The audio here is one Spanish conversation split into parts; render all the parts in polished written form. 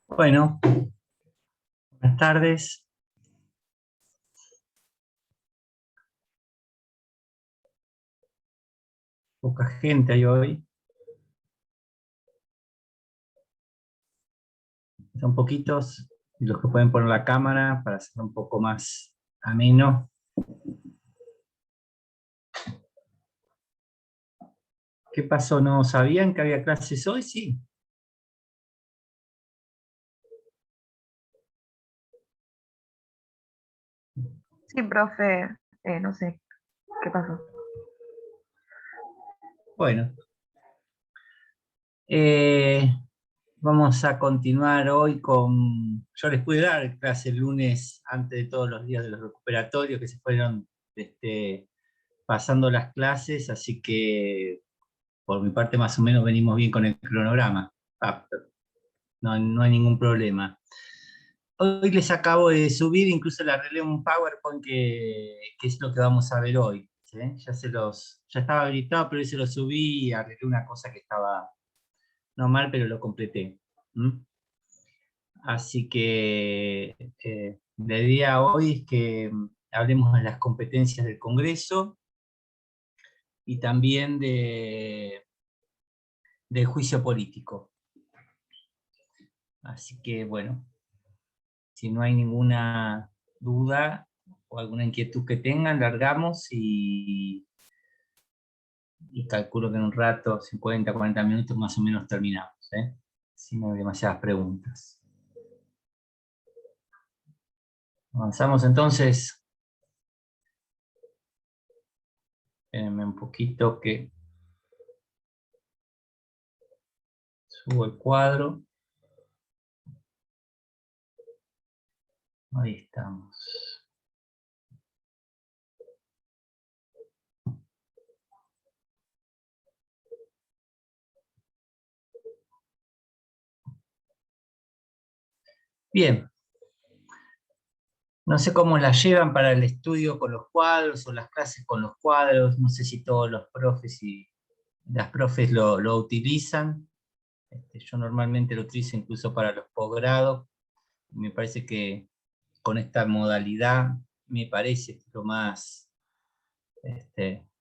Bueno, buenas tardes. Poca gente hay hoy. Son poquitos los que pueden poner la cámara para hacerlo un poco más ameno. ¿Qué pasó? ¿No sabían que había clases hoy? Sí. Sí, profe, no sé qué pasó. Bueno. Vamos a continuar hoy con... Yo les pude dar clase el lunes antes de todos los días de los recuperatorios que se fueron pasando las clases, así que por mi parte más o menos venimos bien con el cronograma. No hay ningún problema. Hoy les acabo de subir, incluso le arreglé un PowerPoint que es lo que vamos a ver hoy. ¿Sí? Ya estaba habilitado, pero hoy se lo subí y arreglé una cosa que estaba no mal, pero lo completé. ¿Mm? Así que la idea hoy es que hablemos de las competencias del Congreso y también del juicio político. Así que bueno, si no hay ninguna duda o alguna inquietud que tengan, largamos y calculo que en un rato, 50, 40 minutos más o menos terminamos, si no hay demasiadas preguntas. Avanzamos entonces. Espérenme un poquito que subo el cuadro. Ahí estamos. Bien. No sé cómo las llevan para el estudio con los cuadros o las clases con los cuadros. No sé si todos los profes y las profes lo utilizan. Yo normalmente lo utilizo incluso para los posgrados. Me parece que con esta modalidad me parece lo más,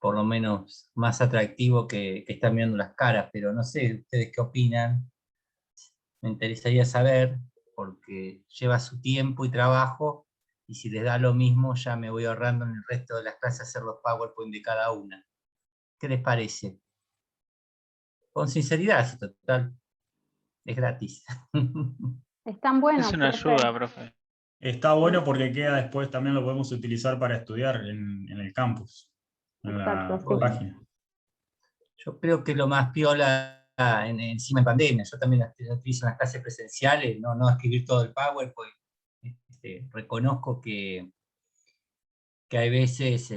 por lo menos más atractivo que estar mirando las caras, pero no sé ustedes qué opinan. Me interesaría saber, porque lleva su tiempo y trabajo, y si les da lo mismo, ya me voy ahorrando en el resto de las clases hacer los PowerPoint de cada una. ¿Qué les parece? Con sinceridad, si total, es gratis. Están buenos, Es una profe. ayuda, profe. Está bueno porque queda después, también lo podemos utilizar para estudiar en el campus, en Exacto, la sí. página. Yo creo que lo más piola encima en pandemia. Yo también las utilizo en las clases presenciales, no escribir todo el PowerPoint. Reconozco que hay veces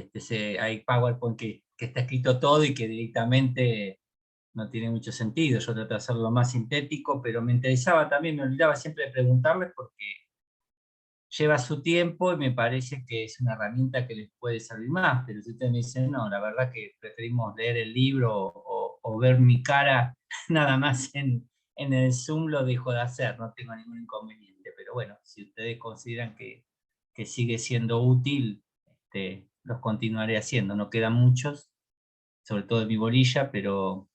hay PowerPoint que está escrito todo y que directamente no tiene mucho sentido. Yo trato de hacerlo más sintético, pero me interesaba también, me olvidaba siempre de preguntarles porque lleva su tiempo y me parece que es una herramienta que les puede servir más. Pero si ustedes me dicen, no, la verdad que preferimos leer el libro o ver mi cara nada más en el Zoom, lo dejo de hacer, no tengo ningún inconveniente. Pero bueno, si ustedes consideran que sigue siendo útil, los continuaré haciendo. No quedan muchos, sobre todo en mi bolilla, pero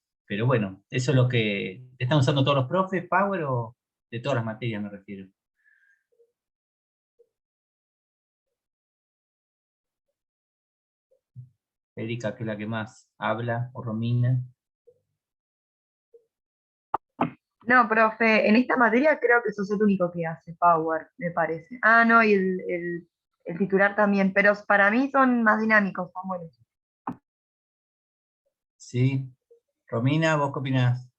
bueno, eso es lo que... ¿Están usando todos los profes, Power, o de todas las materias me refiero? Erika, que es la que más habla, o Romina. No, profe, en esta materia creo que sos el único que hace Power, me parece. Ah, no, y el titular también, pero para mí son más dinámicos, son buenos. ¿Sí? Romina, ¿vos qué opinás?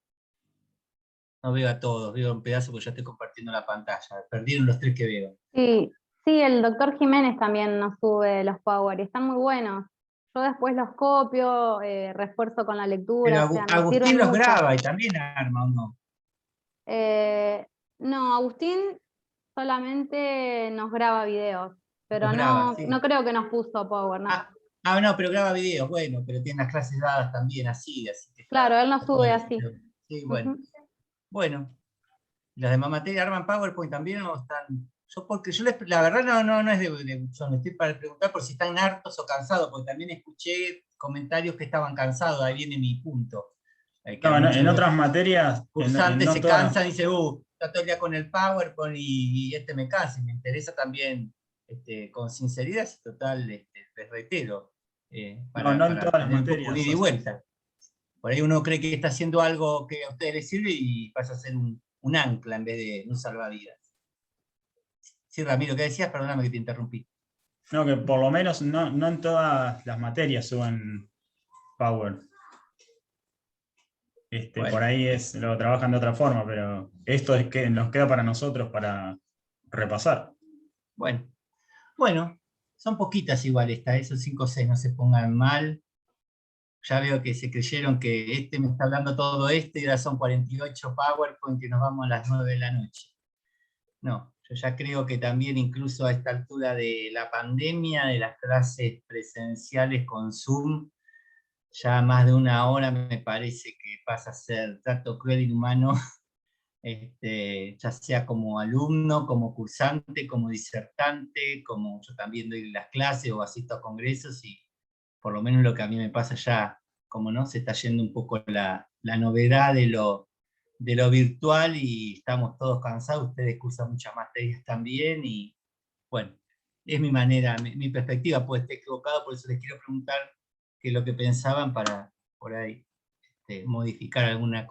No veo a todos, veo un pedazo porque ya estoy compartiendo la pantalla. Perdieron los tres que veo. Sí, sí, el doctor Jiménez también nos sube los Power y están muy buenos. Yo después los copio, refuerzo con la Pero lectura, o sea, me Agustín sirven los mucho. graba y también arma, ¿o no? No, Agustín solamente nos graba videos, pero Los graba, sí. no creo que nos puso Power, no. No, pero graba videos, bueno, pero tiene las clases dadas también así que Claro, él nos está todo sube el así. video. Sí, bueno. Bueno, ¿Las demás materias arman PowerPoint también o están? La verdad no es yo me estoy para preguntar por si están hartos o cansados, porque también escuché comentarios que estaban cansados, ahí viene mi punto. Que No, muchos en de los otras materias, cursantes no se todas. cansan y dicen, está todo el día con el PowerPoint y me cansa. Me interesa también, con sinceridad y total, les reitero, No en para todas las tener un poco un materias. ida y vuelta. Por ahí uno cree que está haciendo algo que a ustedes les sirve y pasa a ser un ancla en vez de un salvavidas. Sí, Ramiro, ¿qué decías? Perdóname que te interrumpí. No, que por lo menos no en todas las materias suben Power. Bueno, Por ahí lo trabajan de otra forma, pero esto es que nos queda para nosotros para repasar. bueno, son poquitas igual estas, esos 5 o 6, no se pongan mal. Ya veo que se creyeron que me está hablando todo esto y ahora son 48 PowerPoint y nos vamos a las 9 de la noche. No, yo ya creo que también incluso a esta altura de la pandemia, de las clases presenciales con Zoom, ya más de una hora me parece que pasa a ser trato cruel e inhumano, ya sea como alumno, como cursante, como disertante, como yo también doy las clases o asisto a congresos y por lo menos lo que a mí me pasa ya, como no, se está yendo un poco la novedad de lo virtual y estamos todos cansados, ustedes cursan muchas materias también y bueno, es mi manera, mi perspectiva, puede estar equivocado, por eso les quiero preguntar qué es lo que pensaban para por ahí modificar alguna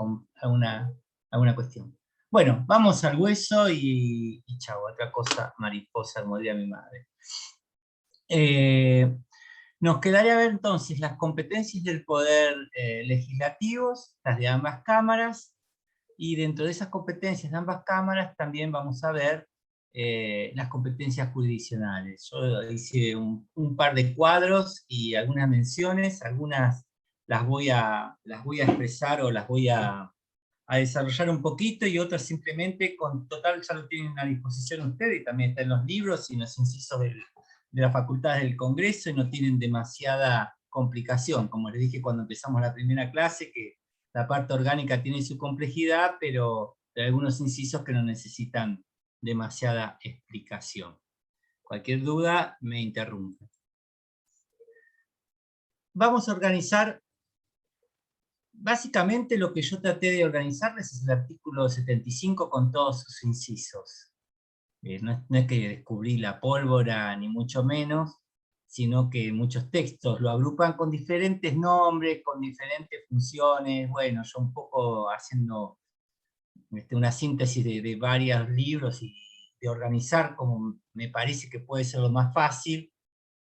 cuestión. Bueno, vamos al hueso y chao, otra cosa mariposa, como diría mi madre. Nos quedaría ver entonces las competencias del poder legislativos, las de ambas cámaras, y dentro de esas competencias de ambas cámaras también vamos a ver las competencias jurisdiccionales. Yo hice un par de cuadros y algunas menciones, algunas las voy a expresar o las voy a desarrollar un poquito y otras simplemente con total ya lo tienen a disposición ustedes y también está en los libros y en los incisos de las facultades del Congreso y no tienen demasiada complicación. Como les dije cuando empezamos la primera clase, que la parte orgánica tiene su complejidad, pero hay algunos incisos que no necesitan demasiada explicación. Cualquier duda me interrumpe. Vamos a organizar, básicamente lo que yo traté de organizarles es el artículo 75 con todos sus incisos. No es que descubrí la pólvora, ni mucho menos, sino que muchos textos lo agrupan con diferentes nombres, con diferentes funciones. Bueno, yo un poco haciendo una síntesis de varios libros y de organizar como me parece que puede ser lo más fácil,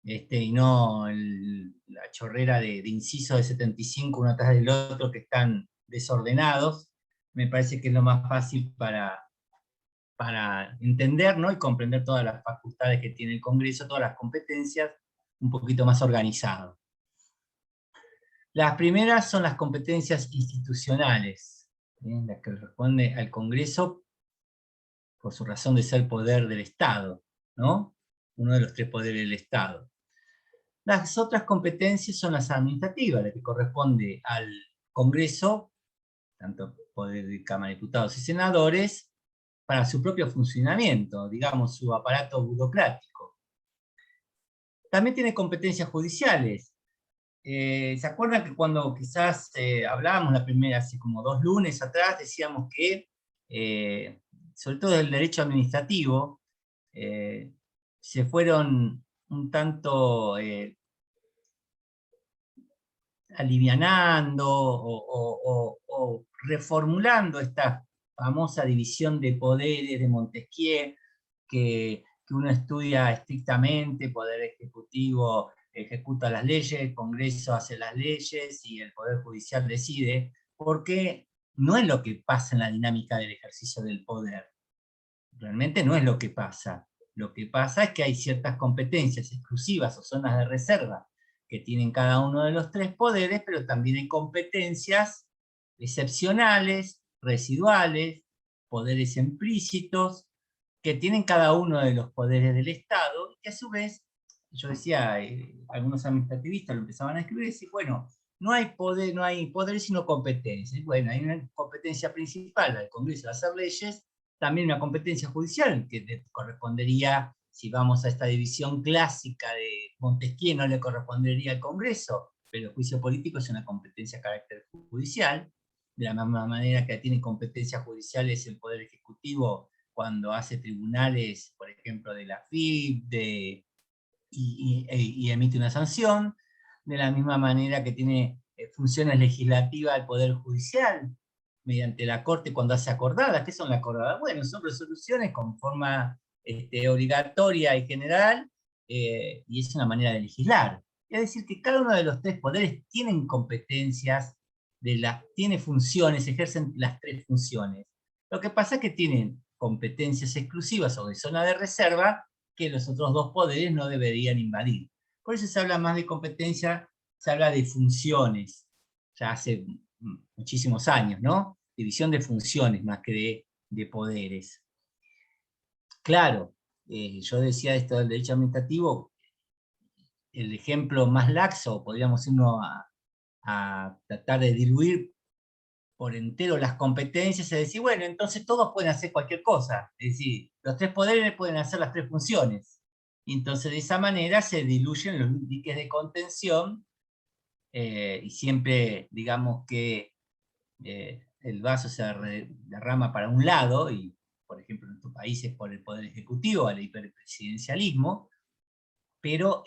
y no la chorrera de incisos de 75 uno atrás del otro que están desordenados. Me parece que es lo más fácil para entender, ¿no? Y comprender todas las facultades que tiene el Congreso, todas las competencias, un poquito más organizado. Las primeras son las competencias institucionales, las que responde al Congreso por su razón de ser poder del Estado, ¿no? Uno de los 3 poderes del Estado. Las otras competencias son las administrativas, las que corresponde al Congreso, tanto poder de Cámara de Diputados y Senadores, para su propio funcionamiento, digamos, su aparato burocrático. También tiene competencias judiciales. ¿Se acuerdan que cuando quizás hablábamos la primera, hace como 2 lunes atrás, decíamos que, sobre todo del derecho administrativo, se fueron un tanto alivianando o reformulando esta famosa división de poderes de Montesquieu, que uno estudia estrictamente, poder ejecutivo ejecuta las leyes, el Congreso hace las leyes y el Poder Judicial decide, porque no es lo que pasa en la dinámica del ejercicio del poder. Realmente no es lo que pasa. Lo que pasa es que hay ciertas competencias exclusivas o zonas de reserva que tienen cada uno de los 3 poderes, pero también hay competencias excepcionales, residuales, poderes implícitos, que tienen cada uno de los poderes del Estado, y que a su vez, yo decía, algunos administrativistas lo empezaban a escribir y decir, bueno, no hay poder sino competencias. Bueno, hay una competencia principal, la del Congreso de hacer leyes, también una competencia judicial que correspondería, si vamos a esta división clásica de Montesquieu, no le correspondería al Congreso, pero el juicio político es una competencia de carácter judicial, de la misma manera que tiene competencias judiciales el Poder Ejecutivo cuando hace tribunales, por ejemplo, de la FIP, y emite una sanción, de la misma manera que tiene funciones legislativas el Poder Judicial, mediante la Corte cuando hace acordadas. ¿Qué son las acordadas? Bueno, son resoluciones con forma obligatoria y general, y es una manera de legislar. Es decir, que cada uno de los tres poderes tienen competencias, tiene funciones, ejercen las tres funciones. Lo que pasa es que tienen competencias exclusivas o de zona de reserva que los otros dos poderes no deberían invadir. Por eso se habla más de competencia, se habla de funciones, ya hace muchísimos años, ¿no? División de funciones más que de poderes. Claro, yo decía esto del derecho administrativo, el ejemplo más laxo, podríamos irnos a tratar de diluir por entero las competencias, es decir, bueno, entonces todos pueden hacer cualquier cosa, es decir, los tres poderes pueden hacer las tres funciones, y entonces de esa manera se diluyen los diques de contención, y siempre, digamos que el vaso se derrama para un lado, y por ejemplo en nuestros países por el Poder Ejecutivo, al hiperpresidencialismo, pero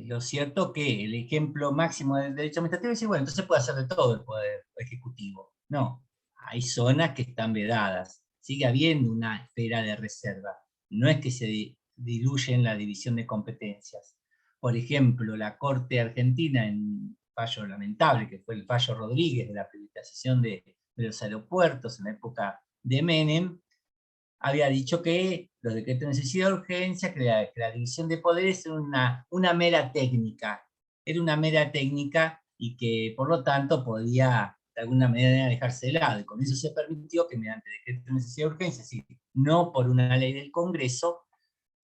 lo cierto que el ejemplo máximo del derecho administrativo es decir, bueno, entonces puede hacer de todo el Poder Ejecutivo. No, hay zonas que están vedadas, sigue habiendo una esfera de reserva, no es que se diluye en la división de competencias. Por ejemplo, la Corte Argentina, en un fallo lamentable, que fue el fallo Rodríguez de la privatización de los aeropuertos en la época de Menem, había dicho que los decretos de necesidad de urgencia, que la división de poderes era una mera técnica, y que por lo tanto podía de alguna manera dejarse de lado, y con eso se permitió que mediante decretos de necesidad de urgencia, es decir, no por una ley del Congreso,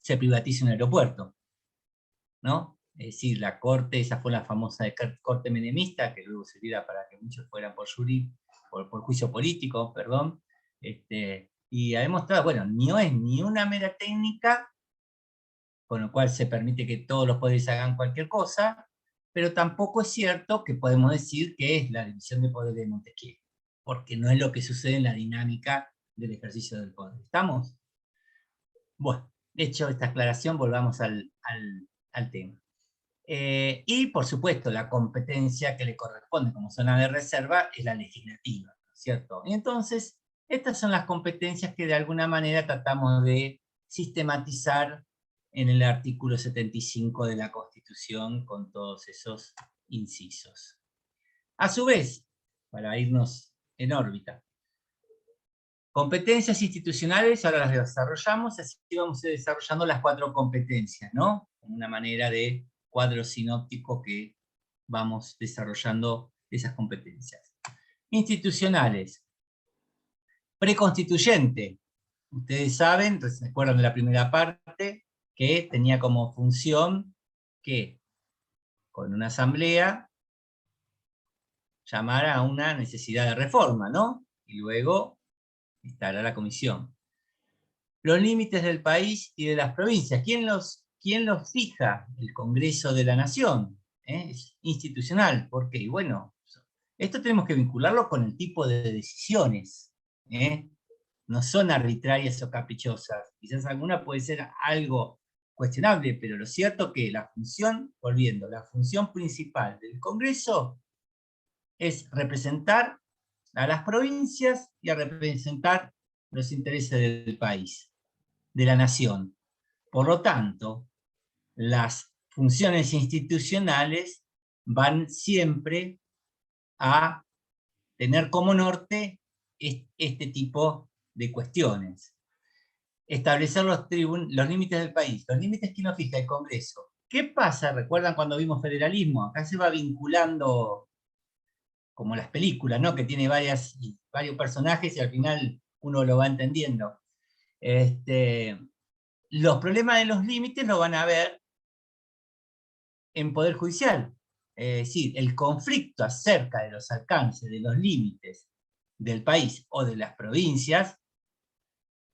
se privatice un aeropuerto, ¿no? Es decir, la Corte, esa fue la famosa Corte menemista, que luego servía para que muchos fueran por juicio político, perdón, y ha demostrado, bueno, no es ni una mera técnica, con lo cual se permite que todos los poderes hagan cualquier cosa, pero tampoco es cierto que podemos decir que es la división de poder de Montesquieu, porque no es lo que sucede en la dinámica del ejercicio del poder. ¿Estamos? Bueno, hecho esta aclaración, volvamos al tema. Y por supuesto, la competencia que le corresponde como zona de reserva es la legislativa, ¿cierto? Y entonces, estas son las competencias que de alguna manera tratamos de sistematizar en el artículo 75 de la Constitución con todos esos incisos. A su vez, para irnos en órbita, competencias institucionales, ahora las desarrollamos, así vamos a ir desarrollando las 4 competencias, ¿no? Como una manera de cuadro sinóptico que vamos desarrollando esas competencias. Institucionales. Preconstituyente. Ustedes saben, se acuerdan de la primera parte, que tenía como función que con una asamblea llamara a una necesidad de reforma, ¿no? Y luego instalar la comisión. Los límites del país y de las provincias. ¿Quién los fija? El Congreso de la Nación. Es institucional. ¿Por qué? Y bueno, esto tenemos que vincularlo con el tipo de decisiones. No son arbitrarias o caprichosas. Quizás alguna puede ser algo cuestionable, pero lo cierto es que la función, volviendo, la función principal del Congreso es representar a las provincias y a representar los intereses del país, de la nación. Por lo tanto, las funciones institucionales van siempre a tener como norte este tipo de cuestiones. Establecer los límites del país. Los límites que nos fija el Congreso. ¿Qué pasa? ¿Recuerdan cuando vimos federalismo? Acá se va vinculando como las películas, ¿no? Que tiene varios personajes y al final uno lo va entendiendo. Los problemas de los límites lo van a ver en Poder Judicial. Es decir, el conflicto acerca de los alcances de los límites del país o de las provincias,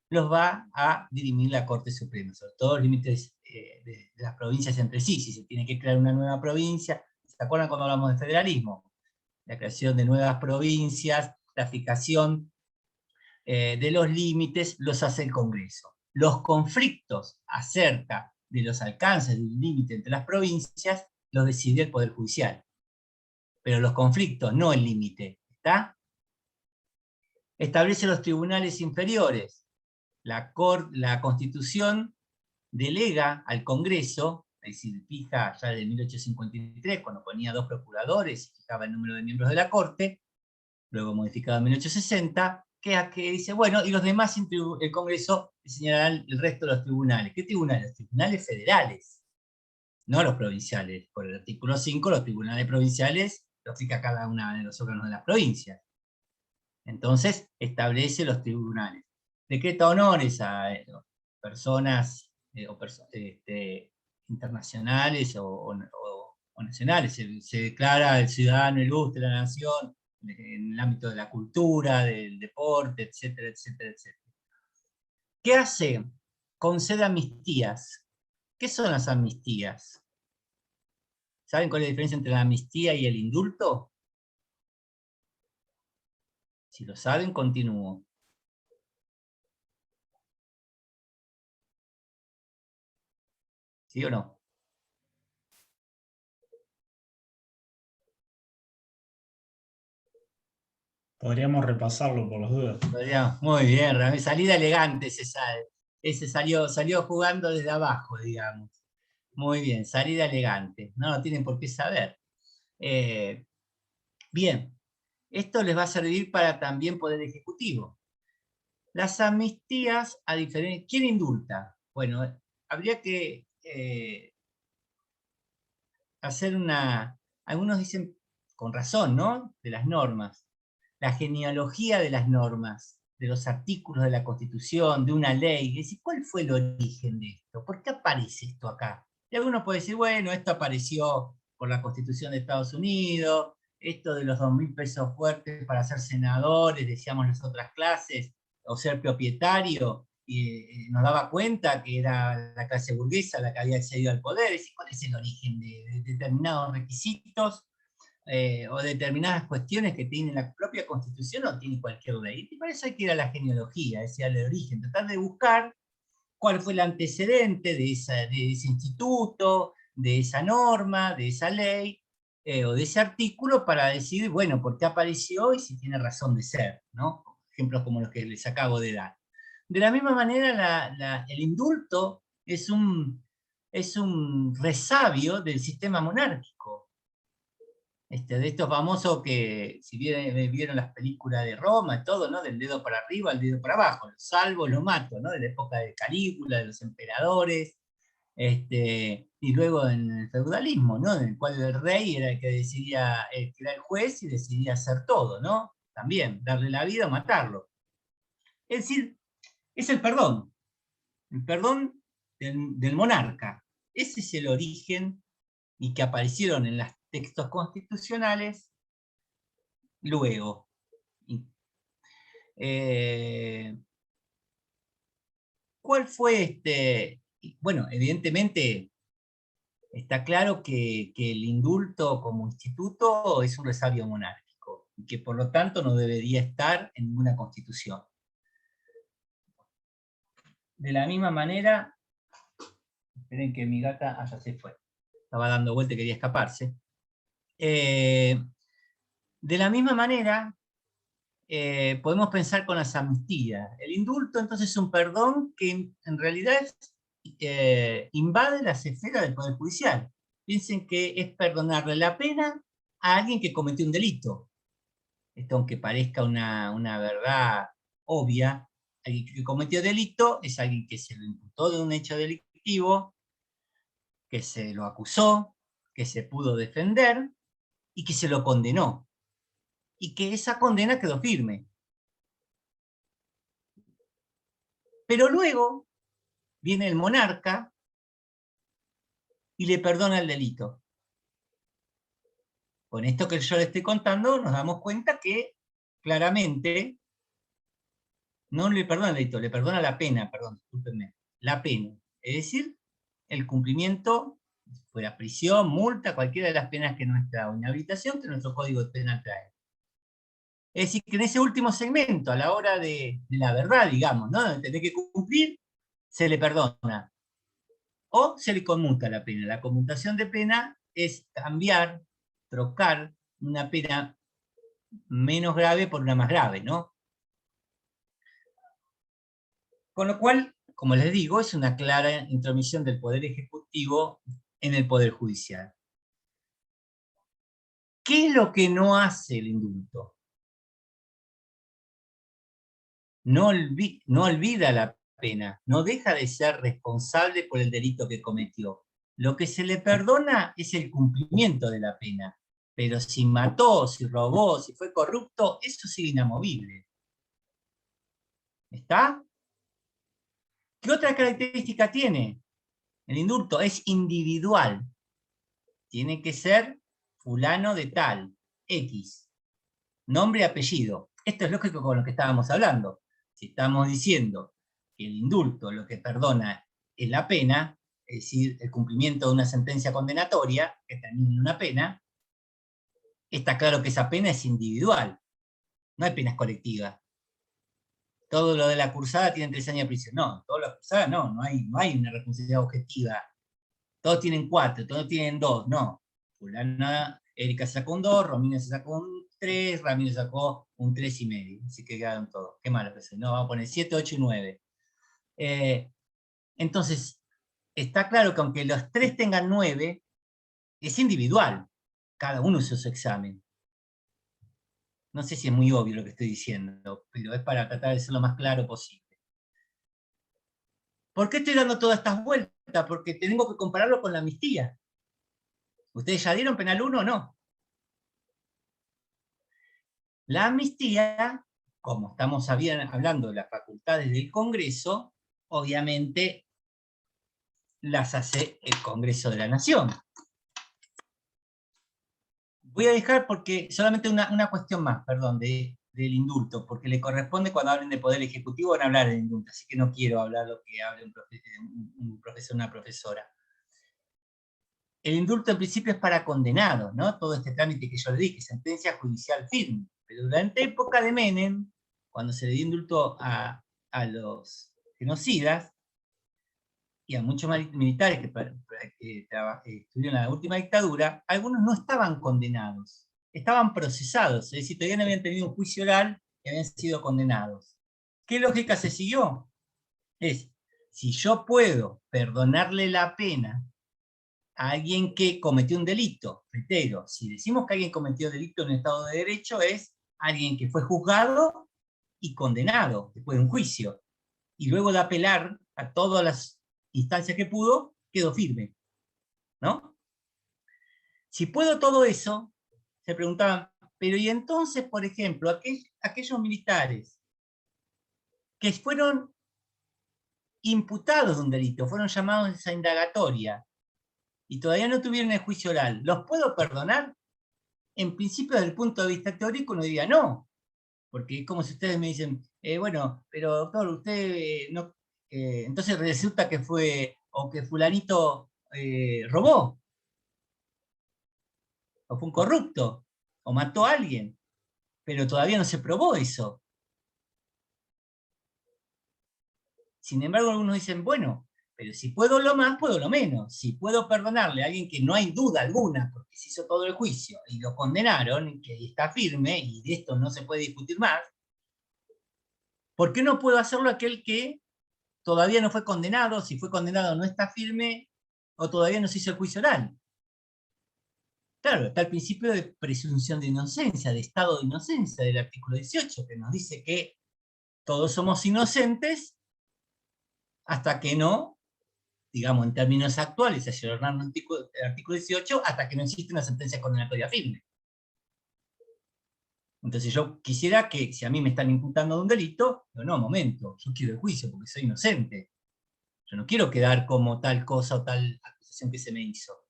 los va a dirimir la Corte Suprema, sobre todo los límites de las provincias entre sí, si se tiene que crear una nueva provincia. ¿Se acuerdan cuando hablamos de federalismo? La creación de nuevas provincias, la fijación de los límites, los hace el Congreso. Los conflictos acerca de los alcances del límite entre las provincias los decide el Poder Judicial. Pero los conflictos, no el límite, ¿está? Establece los tribunales inferiores. La Constitución delega al Congreso, es decir, fija ya de 1853, cuando ponía 2 procuradores y fijaba el número de miembros de la Corte, luego modificado en 1860, que dice, bueno, y los demás, el Congreso señalará el resto de los tribunales. ¿Qué tribunales? Los tribunales federales, no los provinciales. Por el artículo 5, los tribunales provinciales los fija cada uno de los órganos de las provincias. Entonces, establece los tribunales. Decreta honores a personas internacionales o nacionales. Se declara el ciudadano ilustre de la nación en el ámbito de la cultura, del deporte, etcétera, etcétera, etcétera. ¿Qué hace? Concede amnistías. ¿Qué son las amnistías? ¿Saben cuál es la diferencia entre la amnistía y el indulto? Si lo saben, continúo. ¿Sí o no? Podríamos repasarlo por las dudas. Muy bien, Ramírez. Salida elegante ese salió jugando desde abajo, digamos. Muy bien, salida elegante. No lo tienen por qué saber. Bien, esto les va a servir para también Poder Ejecutivo. Las amnistías, a diferencia... ¿Quién indulta? Bueno, habría que hacer una... Algunos dicen, con razón, ¿no? De las normas. La genealogía de las normas, de los artículos de la Constitución, de una ley. Es decir, ¿cuál fue el origen de esto? ¿Por qué aparece esto acá? Y algunos pueden decir, bueno, esto apareció por la Constitución de Estados Unidos, esto de los 2.000 pesos fuertes para ser senadores, decíamos las otras clases, o ser propietario, y nos daba cuenta que era la clase burguesa la que había accedido al poder. Es decir, ¿cuál es el origen de determinados requisitos o determinadas cuestiones que tiene la propia Constitución o tiene cualquier ley? Y para eso hay que ir a la genealogía, es decir, al origen, tratar de buscar cuál fue el antecedente de ese instituto, de esa norma, de esa ley, o de ese artículo, para decir, bueno, por qué apareció y si tiene razón de ser, ¿no? Ejemplos como los que les acabo de dar. De la misma manera, el indulto es un resabio del sistema monárquico. De estos famosos que, si vieron las películas de Roma, todo, ¿no? Del dedo para arriba al dedo para abajo, lo salvo, lo mato, ¿no? De la época de Calígula, de los emperadores, y luego en el feudalismo, ¿no? En el cual el rey era el que decidía, que era el juez y decidía hacer todo, ¿no? También, darle la vida o matarlo. Es decir, es el perdón del monarca. Ese es el origen, y que aparecieron en los textos constitucionales luego. ¿Cuál fue Bueno, evidentemente está claro que el indulto como instituto es un resabio monárquico, y que por lo tanto no debería estar en ninguna constitución. De la misma manera, esperen que mi gata ya se fue, estaba dando vuelta y quería escaparse. De la misma manera, podemos pensar con las amnistías. El indulto entonces es un perdón que en realidad invade las esferas del Poder Judicial. Piensen que es perdonarle la pena a alguien que cometió un delito. Esto, aunque parezca una verdad obvia, alguien que cometió delito es alguien que se lo imputó de un hecho delictivo, que se lo acusó, que se pudo defender y que se lo condenó. Y que esa condena quedó firme. Pero luego viene el monarca y le perdona el delito. Con esto que yo le estoy contando nos damos cuenta que claramente, no le perdona el delito, le perdona la pena, perdón, discúlpenme, la pena. Es decir, el cumplimiento, fuera prisión, multa, cualquiera de las penas que nuestra inhabilitación, que nuestro Código Penal trae. Es decir, que en ese último segmento, a la hora de la verdad, digamos, ¿no? De tener que cumplir, se le perdona. O se le conmuta la pena. La conmutación de pena es cambiar, trocar una pena menos grave por una más grave, ¿no? Con lo cual, como les digo, es una clara intromisión del Poder Ejecutivo en el Poder Judicial. ¿Qué es lo que no hace el indulto? No olvida la pena, no deja de ser responsable por el delito que cometió. Lo que se le perdona es el cumplimiento de la pena, pero si mató, si robó, si fue corrupto, eso sigue inamovible. ¿Está? ¿Qué otra característica tiene? El indulto es individual. Tiene que ser fulano de tal, X. Nombre y apellido. Esto es lógico con lo que estábamos hablando. Si estamos diciendo que el indulto lo que perdona es la pena, es decir, el cumplimiento de una sentencia condenatoria, que termina en una pena, está claro que esa pena es individual. No hay penas colectivas. Todo lo de la cursada tiene 3 años de prisión. No, todas las cursadas no hay una responsabilidad objetiva. Todos tienen 4, todos tienen 2, no. Fulana, Erika sacó un 2, Romina se sacó un 3, Ramiro sacó un 3,5. Así que quedaron todos. Qué malo que es. No, vamos a poner 7, 8 y 9. Entonces, está claro que aunque los 3 tengan 9, es individual. Cada uno hizo su examen. No sé si es muy obvio lo que estoy diciendo, pero es para tratar de ser lo más claro posible. ¿Por qué estoy dando todas estas vueltas? Porque tengo que compararlo con la amnistía. ¿Ustedes ya dieron penal 1 o no? La amnistía, como estamos hablando de las facultades del Congreso, obviamente las hace el Congreso de la Nación. Voy a dejar porque solamente una cuestión más, perdón, del indulto, porque le corresponde cuando hablen de Poder Ejecutivo van a hablar del indulto, así que no quiero hablar lo que hable un profesor o una profesora. El indulto en principio es para condenados, ¿no? Todo este trámite que yo le dije, sentencia judicial firme. Pero durante la época de Menem, cuando se le dio indulto a los genocidas, y a muchos militares que estuvieron en la última dictadura, algunos no estaban condenados, estaban procesados, es decir, todavía no habían tenido un juicio oral y habían sido condenados. ¿Qué lógica se siguió? Es, si yo puedo perdonarle la pena a alguien que cometió un delito, reitero, si decimos que alguien cometió delito en el Estado de Derecho, es alguien que fue juzgado y condenado después de un juicio, y luego de apelar a todas las instancias que pudo, quedó firme, ¿no? Si puedo todo eso, se preguntaban, pero y entonces, por ejemplo, aquellos militares que fueron imputados de un delito, fueron llamados a esa indagatoria, y todavía no tuvieron el juicio oral, ¿los puedo perdonar? En principio, desde el punto de vista teórico, uno diría no, porque es como si ustedes me dicen, bueno, pero doctor, usted no, entonces resulta que fue, o que fulanito robó, o fue un corrupto, o mató a alguien, pero todavía no se probó eso. Sin embargo, algunos dicen, bueno, pero si puedo lo más, puedo lo menos. Si puedo perdonarle a alguien que no hay duda alguna, porque se hizo todo el juicio, y lo condenaron, y que está firme, y de esto no se puede discutir más, ¿por qué no puedo hacerlo a aquel que todavía no fue condenado, si fue condenado no está firme, o todavía no se hizo el juicio oral? Claro, está el principio de presunción de inocencia, de estado de inocencia del artículo 18, que nos dice que todos somos inocentes hasta que no, digamos en términos actuales, ayornando el artículo 18, hasta que no existe una sentencia condenatoria firme. Entonces yo quisiera que, si a mí me están imputando de un delito, no, momento, yo quiero el juicio porque soy inocente. Yo no quiero quedar como tal cosa o tal acusación que se me hizo.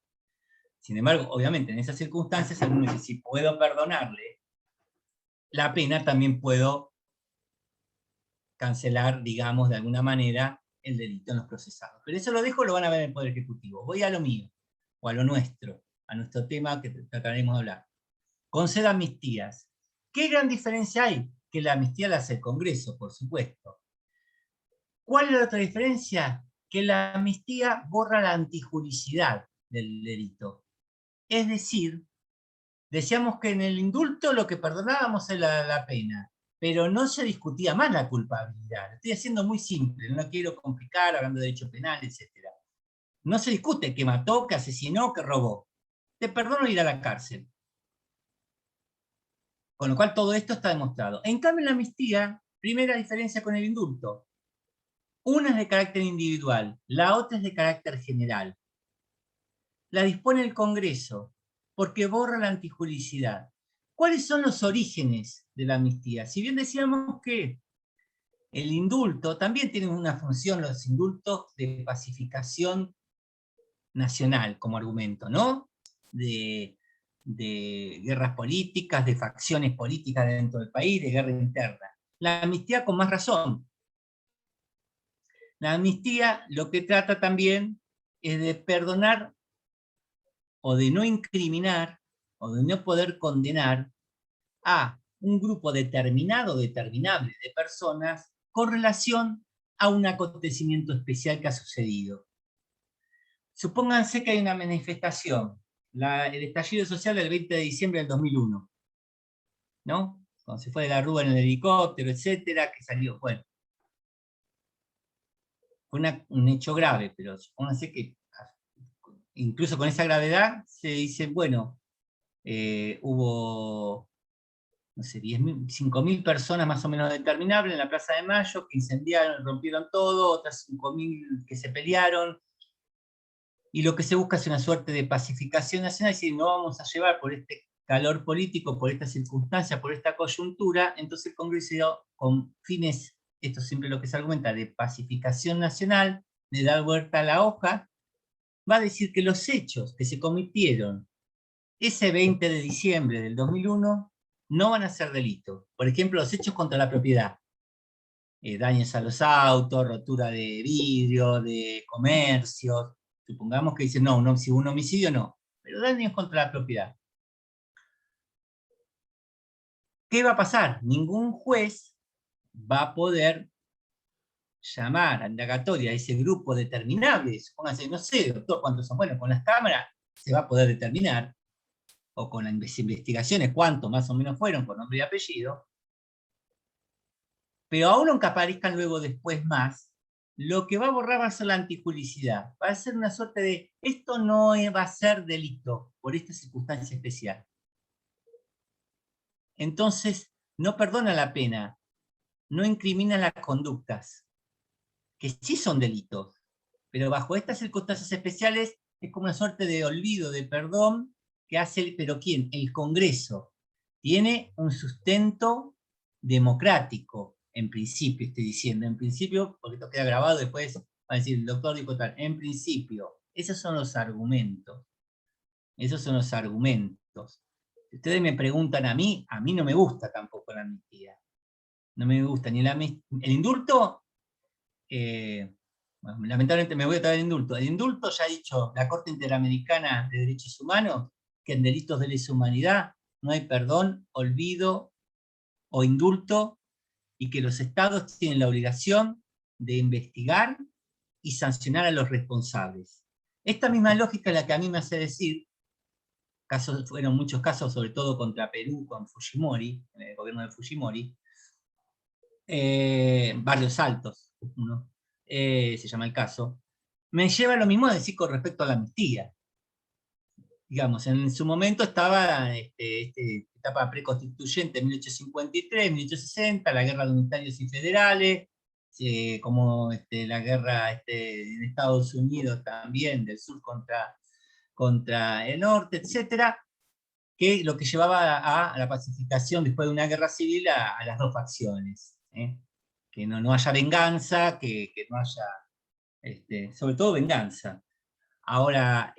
Sin embargo, obviamente, en esas circunstancias, alguno dice, si puedo perdonarle la pena también puedo cancelar, digamos, de alguna manera, el delito en los procesados. Pero eso lo dejo, lo van a ver en el Poder Ejecutivo. Voy a lo mío, o a lo nuestro, a nuestro tema que trataremos de hablar. Conceda amnistías. ¿Qué gran diferencia hay? Que la amnistía la hace el Congreso, por supuesto. ¿Cuál es la otra diferencia? Que la amnistía borra la antijuricidad del delito. Es decir, decíamos que en el indulto lo que perdonábamos era la pena, pero no se discutía más la culpabilidad. Estoy haciendo muy simple, no quiero complicar, hablando de derecho penal, etc. No se discute que mató, que asesinó, que robó. Te perdono ir a la cárcel. Con lo cual todo esto está demostrado. En cambio, en la amnistía, primera diferencia con el indulto. Una es de carácter individual, la otra es de carácter general. La dispone el Congreso, porque borra la antijuricidad. ¿Cuáles son los orígenes de la amnistía? Si bien decíamos que el indulto también tiene una función, los indultos de pacificación nacional como argumento, ¿no? De guerras políticas, de facciones políticas dentro del país, de guerra interna. La amnistía con más razón. La amnistía lo que trata también es de perdonar o de no incriminar o de no poder condenar a un grupo determinado, determinable de personas con relación a un acontecimiento especial que ha sucedido. Supónganse que hay una manifestación, el estallido social del 20 de diciembre del 2001, ¿no? Cuando se fue de la Rúa en el helicóptero, etcétera, que salió, bueno. Fue un hecho grave, pero supónganse que incluso con esa gravedad se dice, bueno, hubo, no sé, 5.000 personas más o menos determinables en la Plaza de Mayo, que incendiaron, rompieron todo, otras 5.000 que se pelearon, y lo que se busca es una suerte de pacificación nacional, es decir, no vamos a llevar por este calor político, por esta circunstancia, por esta coyuntura, entonces el Congreso, con fines, esto siempre lo que se argumenta, de pacificación nacional, de dar vuelta a la hoja, va a decir que los hechos que se cometieron ese 20 de diciembre del 2001 no van a ser delitos. Por ejemplo, los hechos contra la propiedad. Daños a los autos, rotura de vidrio, de comercios. Supongamos que dicen, no, si un homicidio no, pero daños contra la propiedad. ¿Qué va a pasar? Ningún juez va a poder llamar a indagatoria a ese grupo determinable. Supónganse, no sé, doctor, cuántos son. Bueno, con las cámaras se va a poder determinar, o con las investigaciones, cuántos más o menos fueron, por nombre y apellido, pero aún aunque aparezcan luego después más, lo que va a borrar va a ser la antijuricidad, va a ser una suerte de, esto no va a ser delito por esta circunstancia especial. Entonces, no perdona la pena, no incrimina las conductas, que sí son delitos, pero bajo estas circunstancias especiales es como una suerte de olvido, de perdón, que hace, pero ¿quién? El Congreso. Tiene un sustento democrático, en principio estoy diciendo, en principio, porque esto queda grabado, después va a decir el doctor dijo tal, en principio, esos son los argumentos. Esos son los argumentos. Si ustedes me preguntan a mí no me gusta tampoco la amnistía. No me gusta ni el indulto, bueno, lamentablemente me voy a traer el indulto. El indulto, ya ha dicho la Corte Interamericana de Derechos Humanos, que en delitos de lesa humanidad no hay perdón, olvido o indulto, y que los estados tienen la obligación de investigar y sancionar a los responsables. Esta misma lógica es la que a mí me hace decir, fueron muchos casos, sobre todo contra Perú, con Fujimori, en el gobierno de Fujimori, Barrios Altos, ¿no? Se llama el caso, me lleva a lo mismo a decir con respecto a la amnistía. Digamos, en su momento estaba etapa preconstituyente, 1853, 1860, la guerra de unitarios y federales, como la guerra en Estados Unidos también, del sur contra el norte, etcétera, que lo que llevaba a la pacificación después de una guerra civil a las dos facciones. Que no haya venganza, que no haya, sobre todo venganza. Ahora,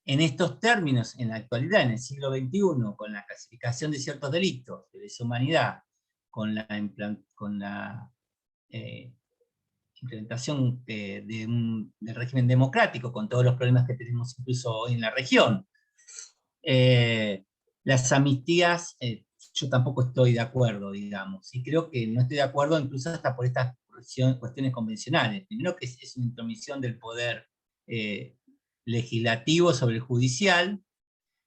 En estos términos, en la actualidad, en el siglo XXI, con la clasificación de ciertos delitos de lesa humanidad, con la implementación del régimen democrático, con todos los problemas que tenemos incluso hoy en la región, las amnistías, yo tampoco estoy de acuerdo, digamos, y creo que no estoy de acuerdo incluso hasta por estas cuestiones convencionales. Primero que es una intromisión del poder legislativo sobre el judicial,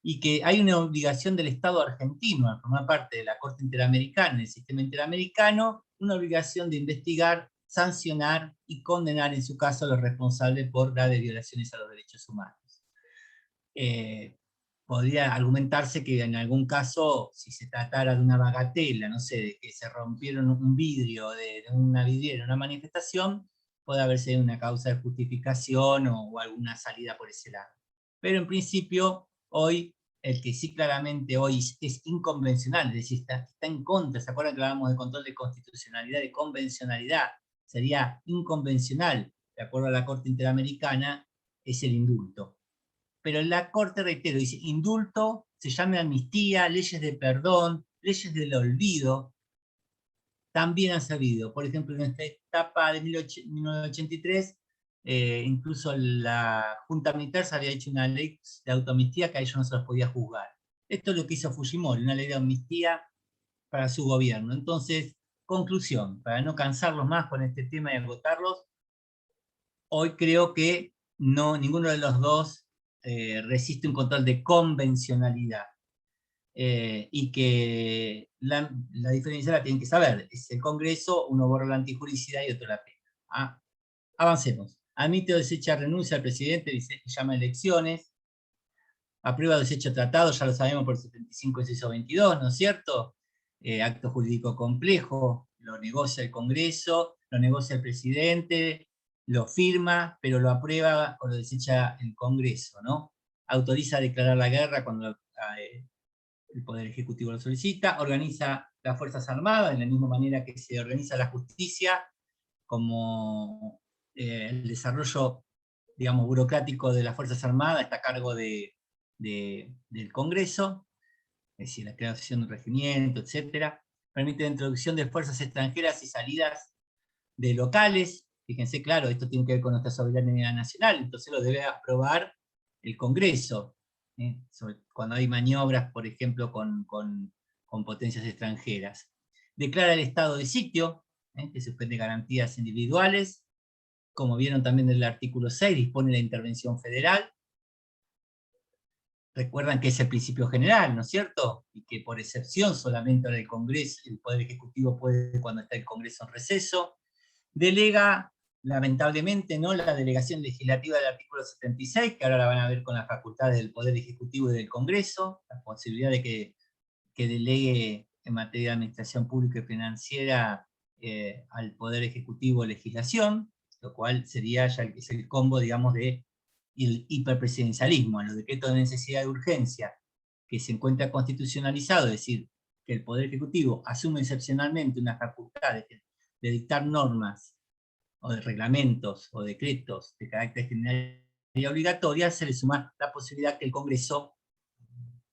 y que hay una obligación del Estado argentino, al formar parte de la Corte Interamericana, el sistema interamericano, una obligación de investigar, sancionar y condenar en su caso a los responsables por graves violaciones a los derechos humanos. Podría argumentarse que en algún caso, si se tratara de una bagatela, no sé, de que se rompieron un vidrio de una vidriera en una manifestación, puede haberse una causa de justificación o alguna salida por ese lado. Pero en principio, hoy, el que sí claramente hoy es inconvencional, es decir, está en contra, ¿se acuerdan que hablábamos de control de constitucionalidad, de convencionalidad? Sería inconvencional, de acuerdo a la Corte Interamericana, es el indulto. Pero la Corte, reitero, dice indulto, se llama amnistía, leyes de perdón, leyes del olvido, también han servido. Por ejemplo, en esta etapa de 1983, incluso la Junta Militar se había hecho una ley de autoamnistía que a ellos no se los podía juzgar. Esto es lo que hizo Fujimori, una ley de amnistía para su gobierno. Entonces, conclusión, para no cansarlos más con este tema y agotarlos, hoy creo que ninguno de los dos resiste un control de convencionalidad. Y que la diferencia la tienen que saber. Es el Congreso, uno borra la antijuricidad y otro la pena. Avancemos. Admite o desecha renuncia al presidente, dice que llama elecciones. Aprueba o desecha tratado, ya lo sabemos por el 75 y 622, ¿no es cierto? Acto jurídico complejo, lo negocia el Congreso, lo negocia el presidente, lo firma, pero lo aprueba o lo desecha el Congreso, ¿no? Autoriza a declarar la guerra cuando el Poder Ejecutivo lo solicita, organiza las Fuerzas Armadas de la misma manera que se organiza la justicia, como el desarrollo, digamos, burocrático de las Fuerzas Armadas está a cargo del Congreso, es decir, la creación de un regimiento, etc. Permite la introducción de fuerzas extranjeras y salidas de locales. Fíjense, claro, esto tiene que ver con nuestra soberanía nacional, entonces lo debe aprobar el Congreso, cuando hay maniobras, por ejemplo, con potencias extranjeras. Declara el estado de sitio, que suspende garantías individuales. Como vieron también en el artículo 6, dispone la intervención federal. Recuerdan que es el principio general, ¿no es cierto? Y que por excepción solamente el Congreso, el Poder Ejecutivo puede cuando está el Congreso en receso. Delega, lamentablemente, ¿no?, la delegación legislativa del artículo 76, que ahora la van a ver con las facultades del Poder Ejecutivo y del Congreso, la posibilidad de que delegue en materia de administración pública y financiera al Poder Ejecutivo legislación, lo cual sería ya el combo, digamos, de el hiperpresidencialismo, a los decretos de necesidad de urgencia, que se encuentra constitucionalizado, es decir, que el Poder Ejecutivo asume excepcionalmente una facultad de dictar normas, o de reglamentos, o decretos de carácter general y obligatoria, se le suma la posibilidad que el Congreso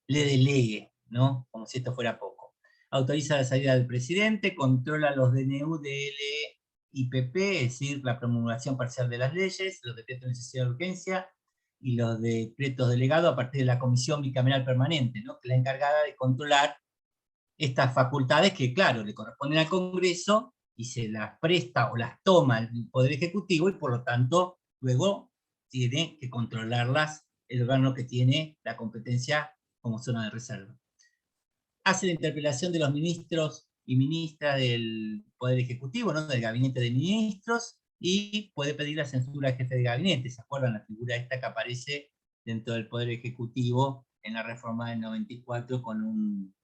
le delegue, ¿no?, como si esto fuera poco. Autoriza la salida del presidente, controla los DNU, DL, IPP, es decir, la promulgación parcial de las leyes, los decretos de necesidad de urgencia, y los decretos delegados a partir de la Comisión Bicameral Permanente, ¿no?, que es la encargada de controlar estas facultades que, claro, le corresponden al Congreso, y se las presta o las toma el Poder Ejecutivo, y por lo tanto, luego tiene que controlarlas el órgano que tiene la competencia como zona de reserva. Hace la interpelación de los ministros y ministras del Poder Ejecutivo, ¿no?, del Gabinete de Ministros, y puede pedir la censura al jefe de gabinete. ¿Se acuerdan la figura esta que aparece dentro del Poder Ejecutivo en la reforma del 94 con un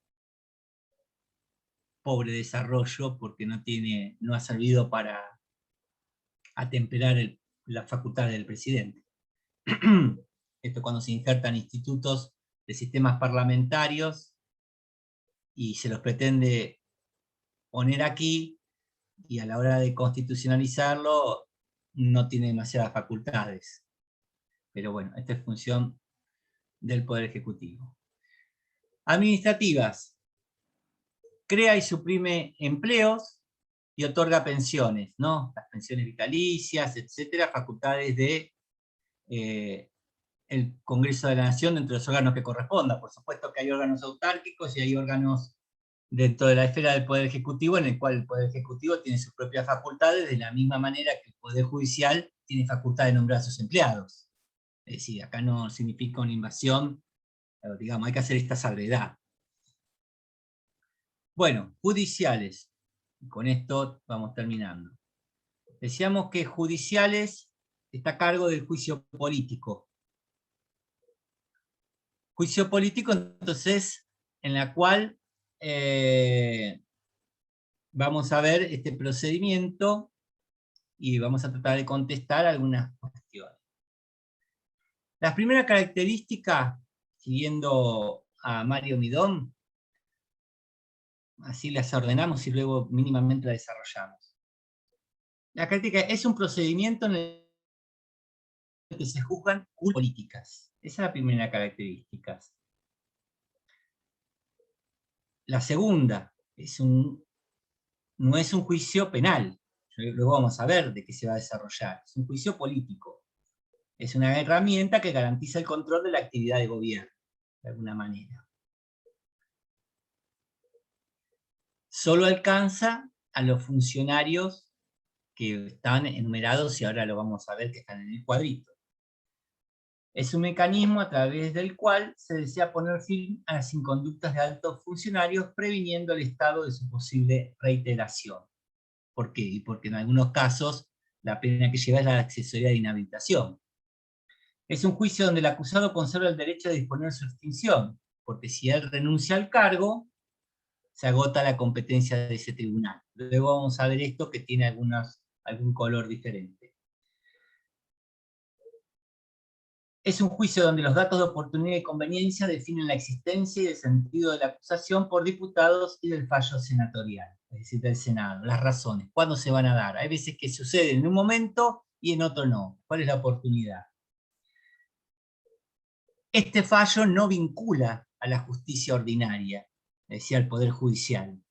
pobre desarrollo porque no ha servido para atemperar la facultad del presidente? Esto cuando se injertan institutos de sistemas parlamentarios y se los pretende poner aquí, y a la hora de constitucionalizarlo no tiene demasiadas facultades. Pero bueno, esta es función del Poder Ejecutivo. Administrativas. Crea y suprime empleos y otorga pensiones, ¿no? Las pensiones vitalicias, etcétera, facultades de el Congreso de la Nación dentro de los órganos que corresponda. Por supuesto que hay órganos autárquicos y hay órganos dentro de la esfera del Poder Ejecutivo, en el cual el Poder Ejecutivo tiene sus propias facultades, de la misma manera que el Poder Judicial tiene facultad de nombrar a sus empleados. Es decir, acá no significa una invasión, pero digamos, hay que hacer esta salvedad. Bueno, judiciales. Con esto vamos terminando. Decíamos que judiciales está a cargo del juicio político. Juicio político, entonces, en la cual vamos a ver este procedimiento y vamos a tratar de contestar algunas cuestiones. La primera característica, siguiendo a Mario Midón, así las ordenamos y luego mínimamente las desarrollamos. La característica es un procedimiento en el que se juzgan políticas. Esa es la primera característica. La segunda, no es un juicio penal. Luego vamos a ver de qué se va a desarrollar. Es un juicio político. Es una herramienta que garantiza el control de la actividad de gobierno, de alguna manera. Solo alcanza a los funcionarios que están enumerados, y ahora lo vamos a ver que están en el cuadrito. Es un mecanismo a través del cual se desea poner fin a las inconductas de altos funcionarios, previniendo el estado de su posible reiteración. ¿Por qué? Y porque en algunos casos la pena que lleva es la accesoria de inhabilitación. Es un juicio donde el acusado conserva el derecho de disponer su extinción, porque si él renuncia al cargo, se agota la competencia de ese tribunal. Luego vamos a ver esto que tiene algún color diferente. Es un juicio donde los datos de oportunidad y conveniencia definen la existencia y el sentido de la acusación por diputados y del fallo senatorial, es decir, del Senado, las razones, cuándo se van a dar. Hay veces que sucede en un momento y en otro no. ¿Cuál es la oportunidad? Este fallo no vincula a la justicia ordinaria, es decir, al Poder Judicial.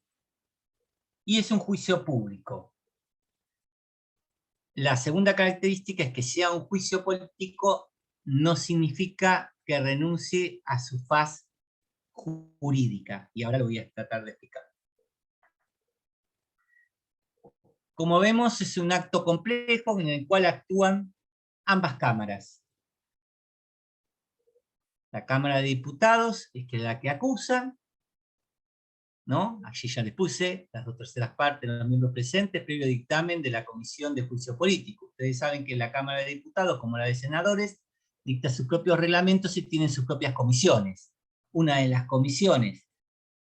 Y es un juicio público. La segunda característica es que sea un juicio político no significa que renuncie a su faz jurídica. Y ahora lo voy a tratar de explicar. Como vemos, es un acto complejo en el cual actúan ambas cámaras. La Cámara de Diputados es la que acusa, ¿no? Allí ya les puse las 2/3 partes de los miembros presentes, previo dictamen de la Comisión de Juicio Político. Ustedes saben que la Cámara de Diputados, como la de Senadores, dicta sus propios reglamentos y tienen sus propias comisiones. Una de las comisiones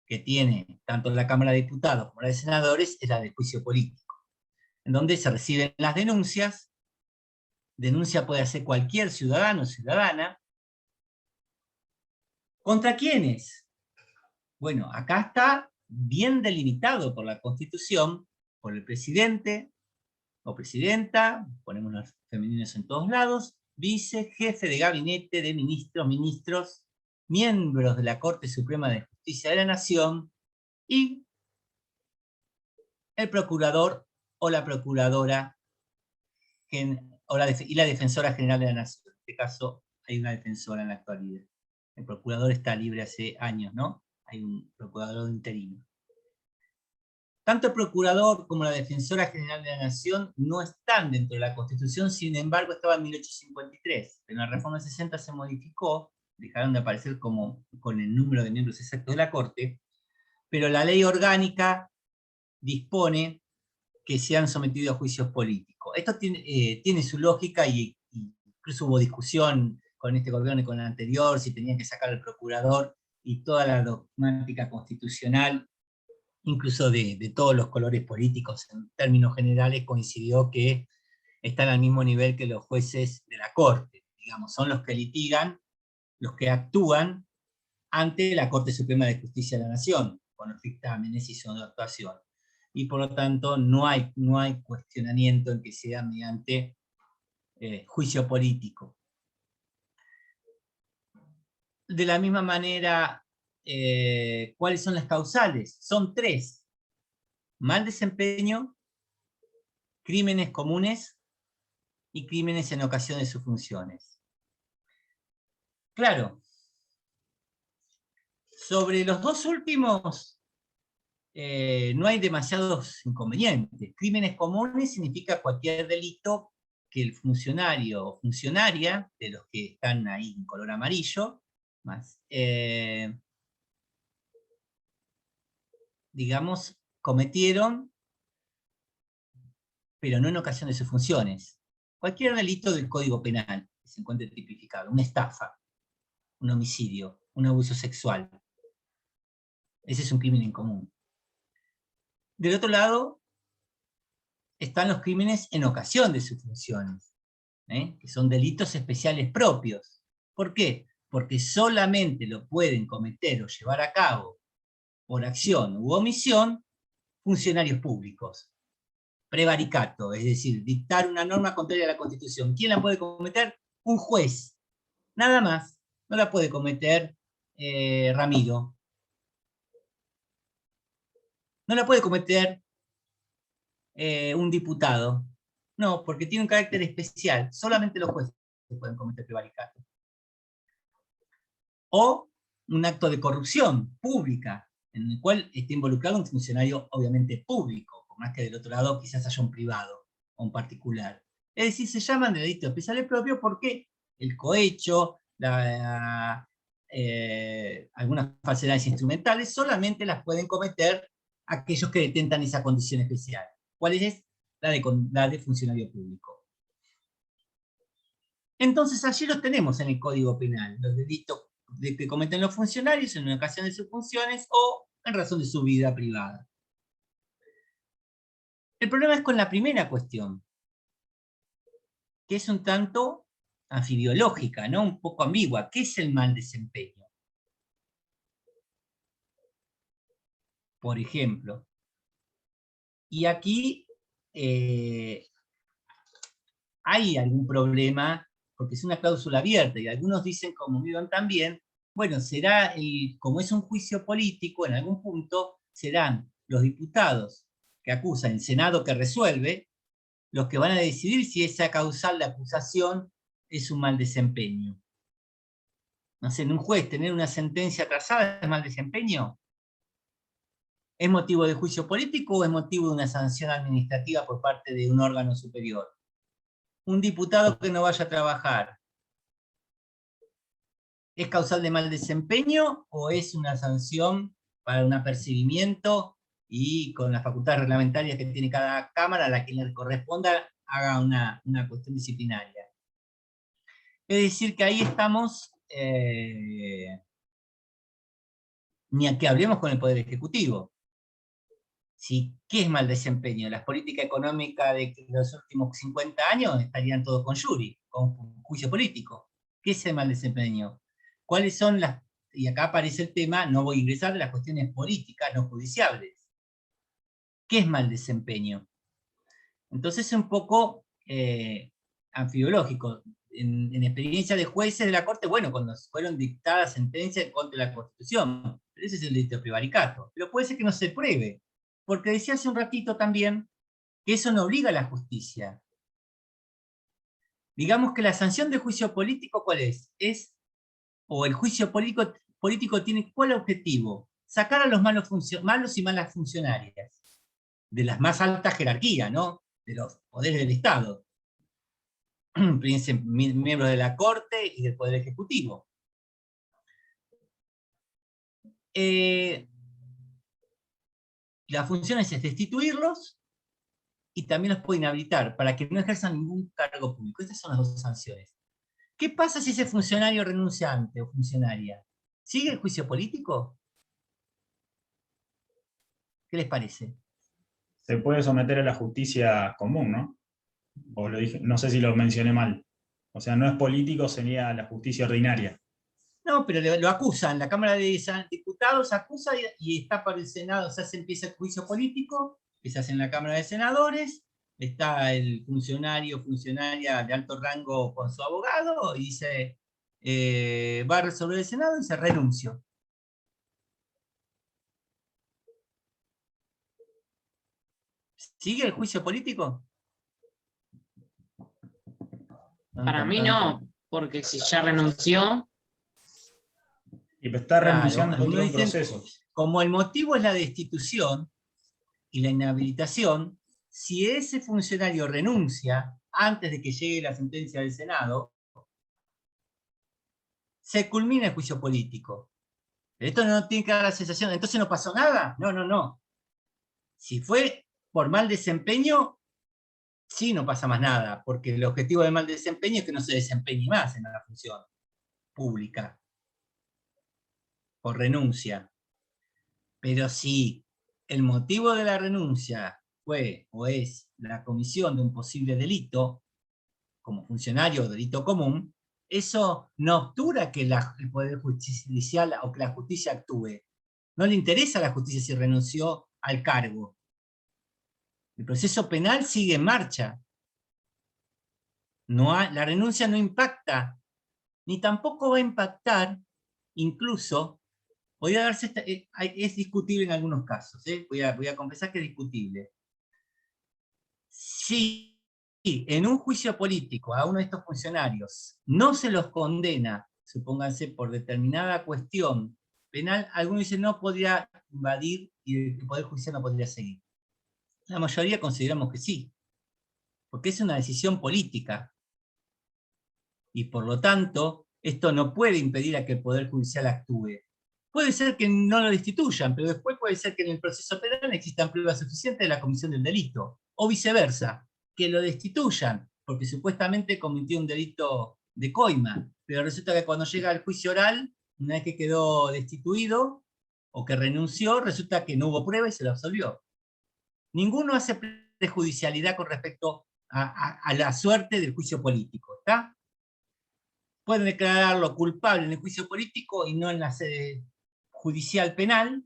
que tiene tanto la Cámara de Diputados como la de Senadores es la de Juicio Político, en donde se reciben las denuncias. Denuncia puede hacer cualquier ciudadano o ciudadana. ¿Contra quiénes? Bueno, acá está bien delimitado por la Constitución, por el presidente o presidenta, ponemos los femeninos en todos lados, vice, jefe de gabinete, de ministros, ministros, miembros de la Corte Suprema de Justicia de la Nación y el procurador o la procuradora y la defensora general de la Nación. En este caso hay una defensora en la actualidad. El procurador está libre hace años, ¿no? Hay un procurador interino. Tanto el procurador como la defensora general de la Nación no están dentro de la Constitución, sin embargo estaba en 1853. En la Reforma 60 se modificó, dejaron de aparecer con el número de miembros exactos de la Corte, pero la ley orgánica dispone que sean sometidos a juicios políticos. Esto tiene su lógica y incluso hubo discusión con este gobierno y con el anterior, si tenían que sacar al procurador, y toda la dogmática constitucional, incluso de todos los colores políticos, en términos generales, coincidió que están al mismo nivel que los jueces de la Corte, digamos, son los que litigan, los que actúan ante la Corte Suprema de Justicia de la Nación, con los dictámenes y su actuación. Y por lo tanto no hay cuestionamiento en que sea mediante juicio político. De la misma manera, ¿cuáles son las causales? Son 3. Mal desempeño, crímenes comunes y crímenes en ocasión de sus funciones. Claro, sobre los 2 últimos no hay demasiados inconvenientes. Crímenes comunes significa cualquier delito que el funcionario o funcionaria, de los que están ahí en color amarillo, más, digamos, cometieron, pero no en ocasión de sus funciones. Cualquier delito del Código Penal que se encuentre tipificado, una estafa, un homicidio, un abuso sexual. Ese es un crimen en común. Del otro lado, están los crímenes en ocasión de sus funciones, que son delitos especiales propios. ¿Por qué? Porque solamente lo pueden cometer o llevar a cabo por acción u omisión funcionarios públicos. Prevaricato, es decir, dictar una norma contraria a la Constitución. ¿Quién la puede cometer? Un juez. Nada más. No la puede cometer Ramiro. No la puede cometer un diputado. No, porque tiene un carácter especial. Solamente los jueces pueden cometer prevaricato. O un acto de corrupción pública, en el cual esté involucrado un funcionario obviamente público, por más que del otro lado quizás haya un privado o un particular. Es decir, se llaman delitos especiales propios porque el cohecho, algunas falsedades instrumentales, solamente las pueden cometer aquellos que detentan esa condición especial. ¿Cuál es? La de funcionario público. Entonces allí los tenemos en el Código Penal, los delitos que cometen los funcionarios en ocasión de sus funciones o en razón de su vida privada. El problema es con la primera cuestión, que es un tanto anfibiológica, ¿no? Un poco ambigua. ¿Qué es el mal desempeño? Por ejemplo. Y aquí hay algún problema, porque es una cláusula abierta, y algunos dicen, como vieron también, bueno, será, como es un juicio político, en algún punto serán los diputados que acusan, el Senado que resuelve, los que van a decidir si esa causal de acusación es un mal desempeño. No sé, en un juez tener una sentencia atrasada es mal desempeño. ¿Es motivo de juicio político o es motivo de una sanción administrativa por parte de un órgano superior? Un diputado que no vaya a trabajar, ¿es causal de mal desempeño o es una sanción para un apercibimiento y con las facultades reglamentarias que tiene cada cámara, a la que le corresponda, haga una cuestión disciplinaria? Es decir, que ahí estamos, ni a que hablemos con el Poder Ejecutivo. ¿Qué es mal desempeño? Las políticas económicas de los últimos 50 años estarían todos con jury, con juicio político. ¿Qué es el mal desempeño? ¿Cuáles son las, y acá aparece el tema, no voy a ingresar, de las cuestiones políticas no judiciables? ¿Qué es mal desempeño? Entonces es un poco anfibiológico. En experiencia de jueces de la Corte, bueno, cuando fueron dictadas sentencias contra la Constitución, pero ese es el delito de prevaricato. Pero puede ser que no se pruebe, porque decía hace un ratito también que eso no obliga a la justicia. Digamos que la sanción de juicio político, ¿cuál es? O el juicio político tiene ¿cuál objetivo? Sacar a los malos y malas funcionarias, de las más altas jerarquías, ¿no? De los poderes del Estado. Miembros de la Corte y del Poder Ejecutivo. La función es destituirlos y también los puede inhabilitar para que no ejerzan ningún cargo público. Estas son las 2 sanciones. ¿Qué pasa si ese funcionario renunciante o funcionaria sigue el juicio político? ¿Qué les parece? Se puede someter a la justicia común, ¿no? O lo dije, no sé si lo mencioné mal. O sea, no es político, sería la justicia ordinaria. No, pero lo acusan. La Cámara de Diputados acusa y está para el Senado. O sea, se empieza el juicio político, que se hace en la Cámara de Senadores. Está el funcionaria de alto rango con su abogado y dice, va a resolver el Senado y se renunció. ¿Sigue el juicio político? Para mí no, porque si ya renunció, Y está Claro, renunciando contra un dicen, proceso. como el motivo es la destitución y la inhabilitación, si ese funcionario renuncia antes de que llegue la sentencia del Senado, se culmina el juicio político. Pero esto no tiene que dar la sensación, entonces no pasó nada. No, no, no. Si fue por mal desempeño, sí no pasa más nada, porque el objetivo del mal desempeño es que no se desempeñe más en la función pública, por renuncia. Pero si el motivo de la renuncia fue o es la comisión de un posible delito, como funcionario o delito común, eso no obtura que el Poder Judicial o que la justicia actúe. No le interesa a la justicia si renunció al cargo. El proceso penal sigue en marcha. La renuncia no impacta, ni tampoco va a impactar, incluso, podría darse, es discutible en algunos casos, voy a confesar que es discutible. Si en un juicio político a uno de estos funcionarios no se los condena, supónganse por determinada cuestión penal, algunos dicen no podría invadir y el Poder Judicial no podría seguir. La mayoría consideramos que sí, porque es una decisión política. Y por lo tanto, esto no puede impedir a que el Poder Judicial actúe. Puede ser que no lo destituyan, pero después puede ser que en el proceso penal existan pruebas suficientes de la comisión del delito. O viceversa, que lo destituyan, porque supuestamente cometió un delito de coima. Pero resulta que cuando llega al juicio oral, una vez que quedó destituido o que renunció, resulta que no hubo prueba y se lo absolvió. Ninguno hace prejudicialidad con respecto a la suerte del juicio político, ¿está? Pueden declararlo culpable en el juicio político y no en la sede judicial penal,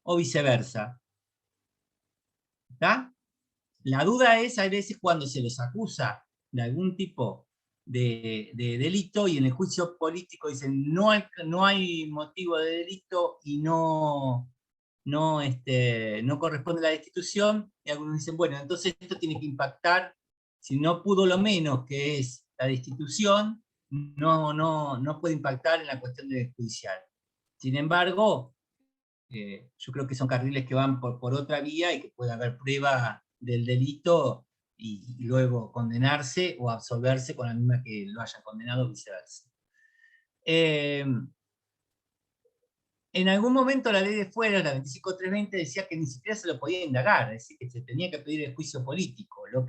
o viceversa. ¿Está? La duda es, hay veces cuando se los acusa de algún tipo de delito y en el juicio político dicen no hay motivo de delito y no corresponde a la destitución, y algunos dicen, bueno, entonces esto tiene que impactar, si no pudo lo menos, que es la destitución, no puede impactar en la cuestión del judicial. Sin embargo, yo creo que son carriles que van por otra vía y que puede haber prueba del delito y luego condenarse o absolverse con la misma que lo haya condenado o viceversa. En algún momento la ley de fueros, la 25320, decía que ni siquiera se lo podía indagar, es decir, que se tenía que pedir el juicio político. Lo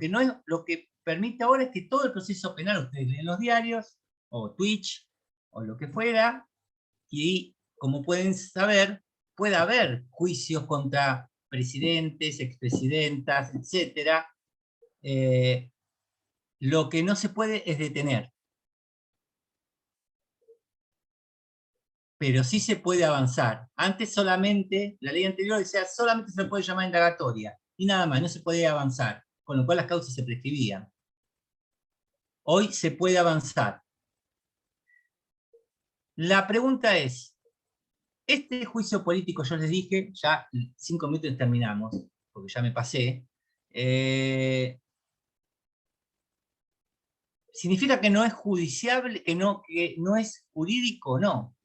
que permite ahora es que todo el proceso penal, ustedes leen los diarios, o Twitch, o lo que fuera, y como pueden saber, puede haber juicios contra presidentes, expresidentas, etc. Lo que no se puede es detener. Pero sí se puede avanzar. Antes solamente, la ley anterior decía, solamente se puede llamar indagatoria, y nada más, no se podía avanzar, con lo cual las causas se prescribían. Hoy se puede avanzar. La pregunta es, este juicio político, yo les dije, ya 5 minutos y terminamos, porque ya me pasé, ¿significa que no es judiciable, que no es jurídico? No.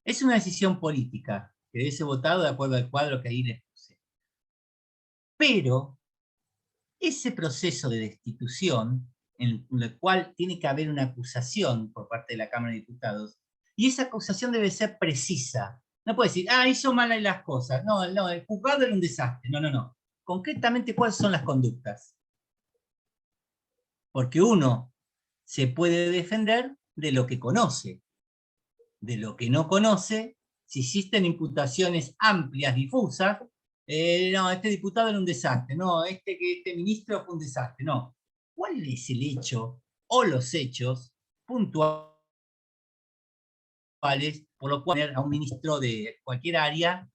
Es una decisión política, que debe ser votado de acuerdo al cuadro que ahí les puse. Pero ese proceso de destitución, en el cual tiene que haber una acusación por parte de la Cámara de Diputados, y esa acusación debe ser precisa. No puede decir, hizo mal las cosas. No, el juzgado era un desastre. No. Concretamente, ¿cuáles son las conductas? Porque uno se puede defender de lo que conoce. De lo que no conoce, si existen imputaciones amplias, difusas, no, este diputado era un desastre, no, este ministro fue un desastre, no. ¿Cuál es el hecho o los hechos puntuales por lo cual poner a un ministro de cualquier área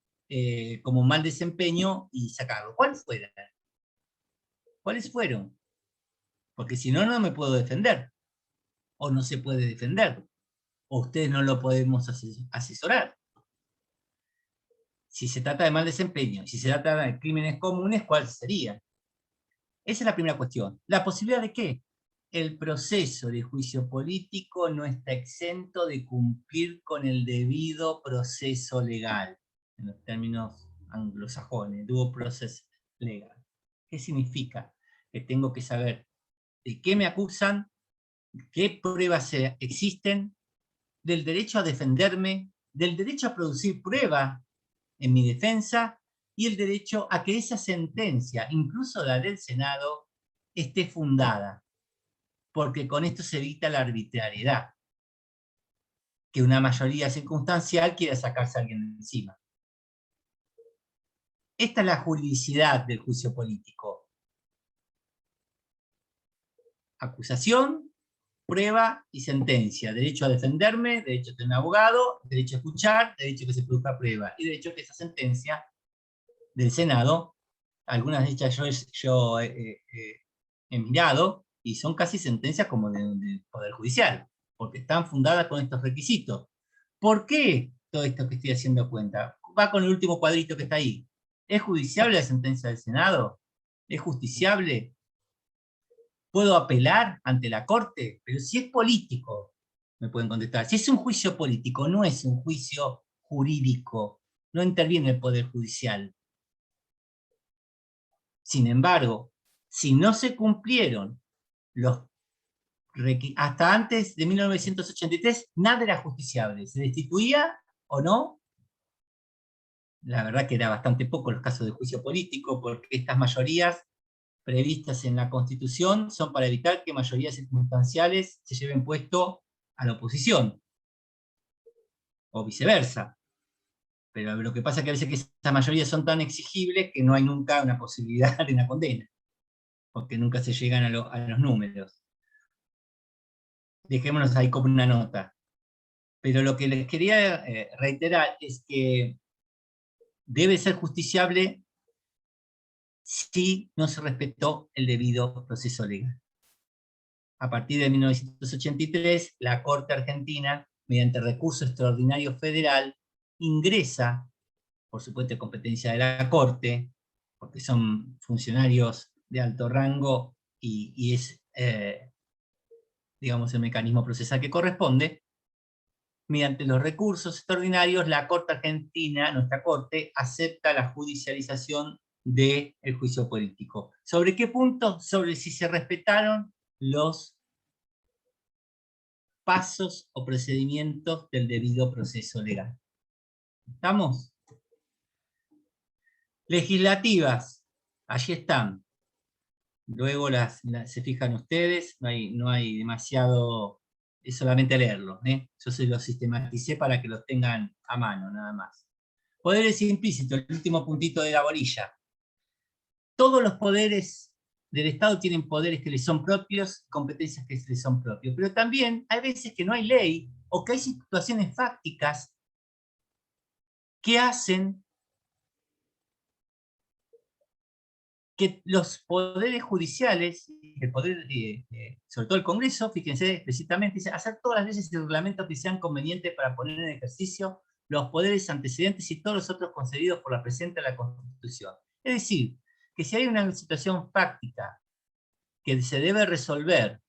como mal desempeño y sacarlo? ¿Cuáles fueron? ¿Cuáles fueron? Porque si no, no me puedo defender, o no se puede defender. o ustedes no lo podemos asesorar. Si se trata de mal desempeño, si se trata de crímenes comunes, ¿cuál sería? Esa es la primera cuestión. ¿La posibilidad de qué? El proceso de juicio político no está exento de cumplir con el debido proceso legal, en los términos anglosajones, due process legal. ¿Qué significa? Que tengo que saber de qué me acusan, qué pruebas existen, del derecho a defenderme, del derecho a producir prueba en mi defensa, y el derecho a que esa sentencia, incluso la del Senado, esté fundada, porque con esto se evita la arbitrariedad, que una mayoría circunstancial quiera sacarse a alguien de encima. Esta es la juridicidad del juicio político. Acusación, prueba y sentencia. Derecho a defenderme, derecho a tener un abogado, derecho a escuchar, derecho a que se produzca prueba, y derecho a que esa sentencia del Senado, algunas de ellas yo he mirado, y son casi sentencias como del Poder Judicial, porque están fundadas con estos requisitos. ¿Por qué todo esto que estoy haciendo cuenta? Va con el último cuadrito que está ahí. ¿Es judiciable la sentencia del Senado? ¿Es justiciable? ¿Puedo apelar ante la Corte? Pero si es político, me pueden contestar. Si es un juicio político, no es un juicio jurídico, no interviene el Poder Judicial. Sin embargo, si no se cumplieron hasta antes de 1983, nada era justiciable. ¿Se destituía o no? La verdad que era bastante poco los casos de juicio político, porque estas mayorías previstas en la Constitución son para evitar que mayorías circunstanciales se lleven puesto a la oposición, o viceversa. Pero lo que pasa es que a veces que estas mayorías son tan exigibles que no hay nunca una posibilidad de una condena, porque nunca se llegan a los números. Dejémonos ahí como una nota. Pero lo que les quería reiterar es que debe ser justiciable si no se respetó el debido proceso legal. A partir de 1983, la Corte Argentina, mediante recurso extraordinario federal, ingresa, por supuesto de competencia de la Corte, porque son funcionarios de alto rango y es, digamos, el mecanismo procesal que corresponde. Mediante los recursos extraordinarios, la Corte Argentina, nuestra Corte, acepta la judicialización del juicio político. ¿Sobre qué punto? Sobre si se respetaron los pasos o procedimientos del debido proceso legal. ¿Estamos? Legislativas, allí están. Luego se fijan ustedes, no hay demasiado, es solamente leerlo, ¿eh? Yo se los sistematicé para que los tengan a mano, nada más. Poderes implícitos, el último puntito de la bolilla. Todos los poderes del Estado tienen poderes que les son propios, competencias que les son propios, pero también hay veces que no hay ley, o que hay situaciones fácticas que hacen que los poderes judiciales, el poder, sobre todo el Congreso, fíjense explícitamente, dice hacer todas las leyes y reglamentos que sean convenientes para poner en ejercicio los poderes antecedentes y todos los otros concedidos por la presente la Constitución. Es decir, que si hay una situación fáctica que se debe resolver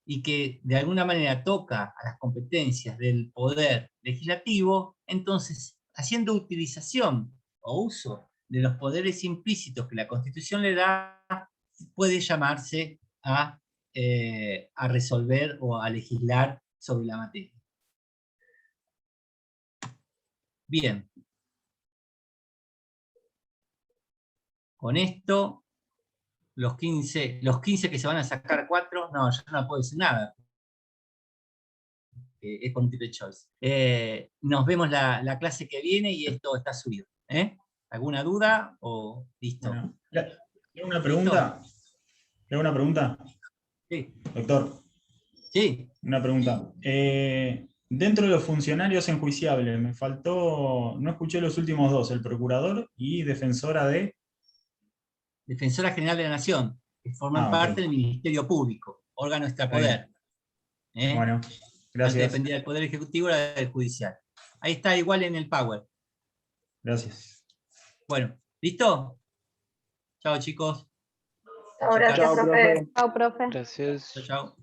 y que de alguna manera toca a las competencias del poder legislativo, entonces, haciendo utilización o uso de los poderes implícitos que la Constitución le da, puede llamarse a resolver o a legislar sobre la materia. Bien. Con esto, los 15 que se van a sacar 4, no, yo no puedo decir nada. Es con multiple choice. Nos vemos la clase que viene y esto está subido. ¿Alguna duda o listo? Bueno, ¿tengo una pregunta? ¿Tengo una pregunta? Sí. Doctor. Sí. Una pregunta. Dentro de los funcionarios enjuiciables, me faltó, no escuché los últimos dos, el procurador y defensora de... Defensora General de la Nación, que forman parte del Ministerio Público, órgano extrapoder. Bueno, Gracias. dependía del Poder Ejecutivo, era del Judicial. Ahí está igual en el Power. Gracias. Bueno, ¿listo? Chao, chicos. Chao, gracias, Chao, profe. profe. Chao, profe. Gracias. Chao, chao.